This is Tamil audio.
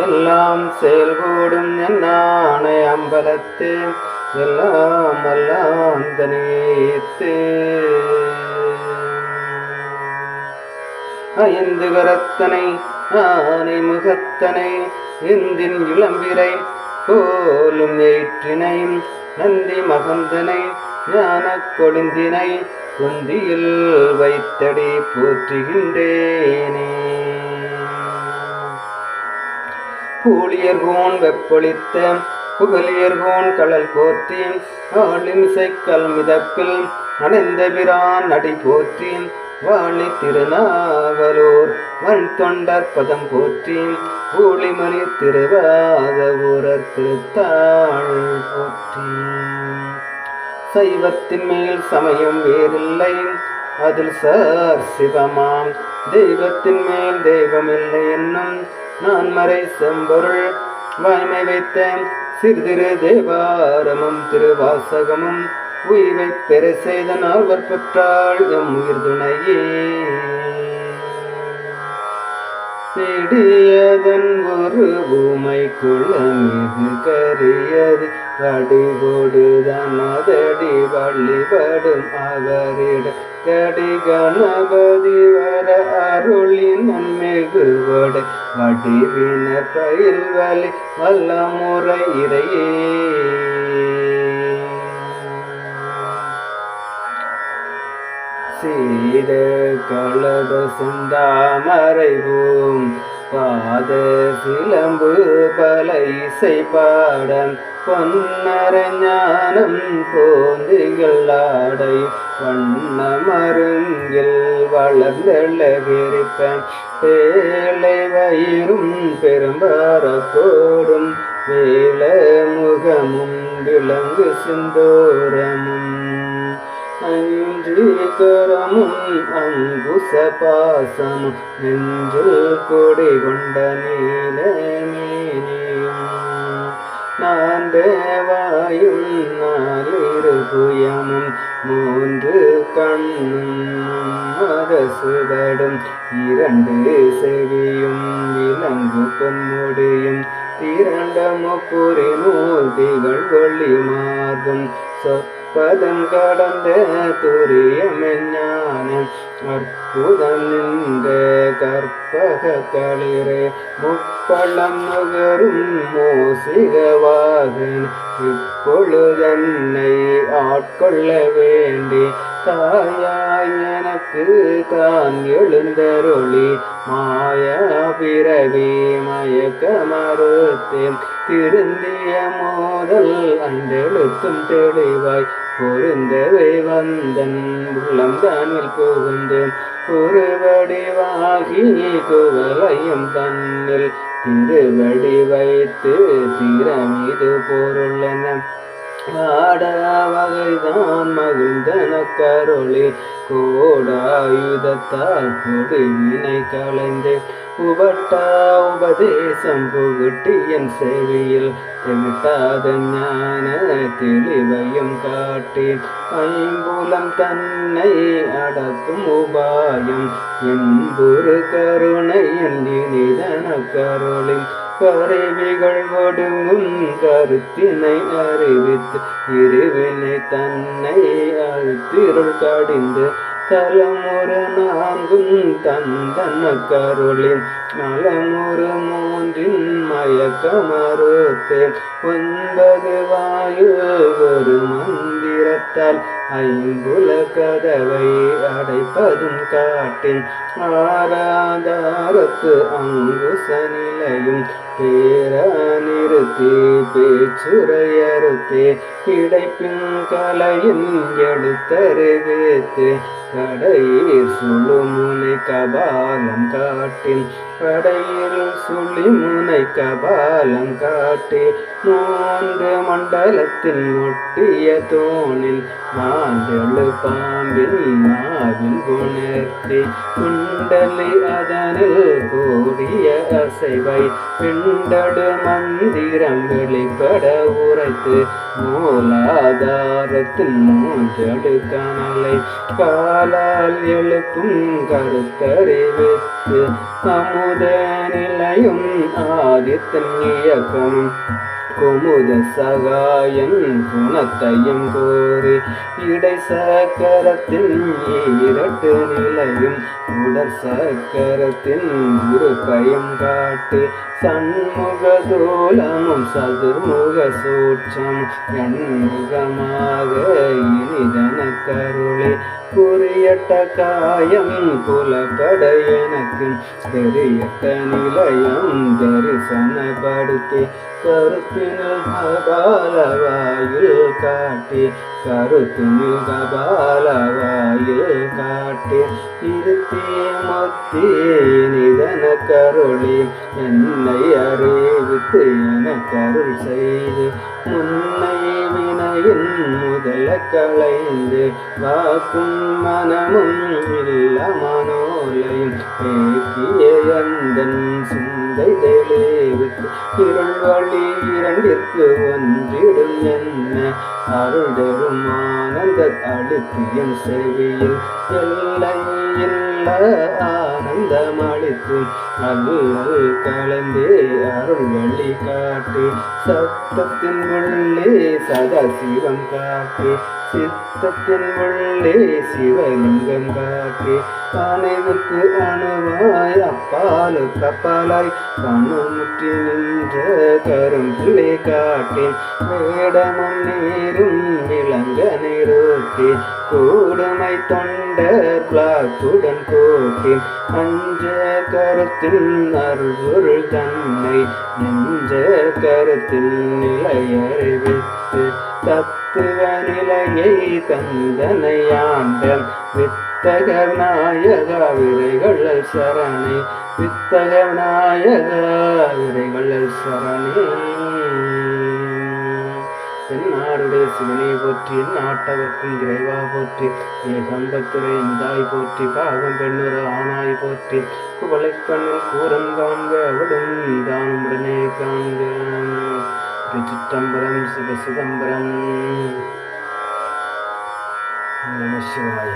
எல்லாம் செயல்கூடும் என்னானை அம்பலத்தே எல்லாம் அல்லாந்தனேத்தே ஐந்து கரத்தனை ஆனை முகத்தனை இந்தின் இளம்பிரை போலும் ஏற்றினையும் நந்தி மகந்தனை ஞான கொழுந்தினை குந்தியில் வைத்தடி போற்றுகின்றேனே. பூழியர்கோன் வெப்பொழித்த புகழியர்கோன் கடல் போற்றி ஆளிமிசைக்கல் மிதப்பில் அணைந்த பிரான் அடி போற்றி வாழி திருநாவலூர் வன் தொண்டர் பதம் போற்றி ஊழிமணி திருவாத ஊரர் திருத்தாள் போற்றி. சைவத்தின் மேல் சமயம் வேறில்லை அதில் சார் சிவமாம் தெய்வத்தின் மேல் தெய்வமில்லை என்னும் நான் மறை செம்பொருள் வாய்மை வைத்த சிறிதிரு தேவாரமும் திருவாசகமும் உய்வை பெற செய்த நால்வர் பெற்றாள் எம் உயிர் துணையே. பிடியதன் ஒரு பூமை குளமிகு கரியது வடிகொடுதன் அதடி வழிபடும் அவரிட கடி கணபதி வர அருளின் நன்மிகுவடை வடிவினர் பயில் வலி வல்ல முறை இறையே. சீத களப சிந்தாமரைவோம் பாத சிலம்பு பல இசை பாடம் பொன்னர ஞானம் போந்திகள் ஆடை வண்ண மருங்கில் வளர்ந்தழகிரிப்பன் பேழை வயிறும் பெரும்பாரக்கோடும் வேல முகமும் விலங்கு சிந்தோரமும் அஞ்சீகரமும் அங்குச பாசமும் நெஞ்சில் கொடி கொண்ட நீலமேனியும் நான் தேவாயும் நாலிரு புயமும் மூன்று கண்ணும் மதசுபடும் இரண்டு செவியும் விலங்கு பொன்முடியும் திரண்ட முப்புரி நூல் திகழ் கொள்ளி மார்பும் சொற்பதம் கடந்த துரியமெஞ்ஞான அற்புதம் நின்ற கற்பக களிரே முப்பழம் நுகரும் மோசிகவாகன் இப்பொழுதன்னை ஆட்கொள்ள வேண்டி தாயாய் எனக்கு தான் எழுந்தருளி மாயா பிறவி மயக்க மறுத்தேன் திருந்திய மோதல் ஐந்தெழுத்தும் தெளிவாய் பொருந்தவை வந்தன் உள்ளம் தானில் புகுந்தேன் ஒருவடிவாகி குவலையும் தன்னில் திருவடி வைத்து திறமீது பொருளென ஆட வகைதான் மகிழ்ந்தன கருளி கோடாயுதத்தால் கொடிவினை களைந்தே உபட்டா உபதேசம் புகட்டி என் செவியில் தெவிட்டாத ஞான தெளிவையும் காட்டி ஐம்புலம் தன்னை அடக்கும் உபாயம் என்புரு கருணை எண்ணிதன கருளின் கருவிகள் ஒடுங்கும் கருத்தினை அறிவித்து இருவினை தன்னை அழுத்திருள் கடிந்து தலமுறு நான்கும் தந்தன கருளின் நலமுறு மூன்றின் மயக்கமறுத்தேன் 9 வாயு ஒரு மந்திரத்தால் ஐம்புல கதவை அடைப்பதும் காட்டின் ஆராதாரத்து அங்குச நிலையும் பேரா நிறுத்தி பேச்சுரையறுத்தே கிடைப்பின் கலையின் எடுத்தறிவித்து கடையில் சுழுமுனை கபாலம் காட்டின் கடையில் சுழிமுனை கபாலம் காட்டி 3 மண்டலத்தின் ஒட்டிய தோணில் மாண்டெழு பாம்பின் நாவில் குணர்த்தி குண்டலி அதனில் கூடிய அசைவை பிண்டடு மந்திரம் வெளிப்பட உரைத்து மூலாதாரத்தின் மூன்றடு கனலை காலால் எழுப்பும் கருத்தறிவித்து அமுத நிலையும் ஆதித்தன் இயக்கமும் குமுத சகாயன் குணத்தையும் கோரி இடை சக்கரத்தின் இரட்டு நிலையும் உடற் சக்கரத்தின் இருப்பையும் காட்டி சண்முக தூலமும் சதுர்முக சூட்சம் எண்முகமாக இனிதன கருளே புரியட்ட காயம் புலப்பட எனக்கு தெரியட்ட நிலையம் தரிசனப்படுத்தி கருத்தினில் கபாலவாயில் காட்டி கருத்தினில் கபாலவாயில் காட்டி இருத்தி மொத்தி நிதன கருளி என்னை அறிவித்து என கருள் செய்து முன்னை வினையின் முதல களைந்து வாக்கும் மனமும் இல்ல மனோலையும் ஏக்கிய எந்தன் சிந்தை தெளிவித்து இருள் வழி இரண்டிற்கு ஒன்றிடும் என்ன அருள் தரும் ஆனந்த அழுத்தியன் செவியில் எல்லை இல்ல ஆனந்தம் அளித்து அல்லல் கலந்தே அருள் வழி காட்டி சத்தத்தின் உள்ளே சதாசிவம் காட்டி சித்தத்தின் உள்ளே சிவலிங்கம் காட்டி அணைவுக்கு அணுவாய் அப்பாலு கப்பாலாய் கண்ணுமுற்றி நின்ற கரும்பிள்ளை காட்டி வேடமும் நீரும் விளங்க நிறுத்தி கூடுமை தொண்டர் பிளாத்துடன் கூட்டி அஞ்ச கருத்தின் அருள் தன்னை நெஞ்ச கருத்தில் நிலையறிவித்து தத்துவ நிலையை தந்தனையாண்ட வித்தக நாயக விரைகள் சரணை வித்தக நாயக விரைகள் சரணே தென்னாடுடைய சிவனை போற்றி நாட்டவர்க்கும் இறைவா போற்றி ஏகம்பத்துரை இந்தாய் போற்றி பாகம் பெண்ணுற ஆனாய் போற்றி குவளை கண்ணில் கூரம் காண்க அவடும் தான் உடனே காண்க சிதம்பரம் சிவ சிதம்பரம் நம சிவாய.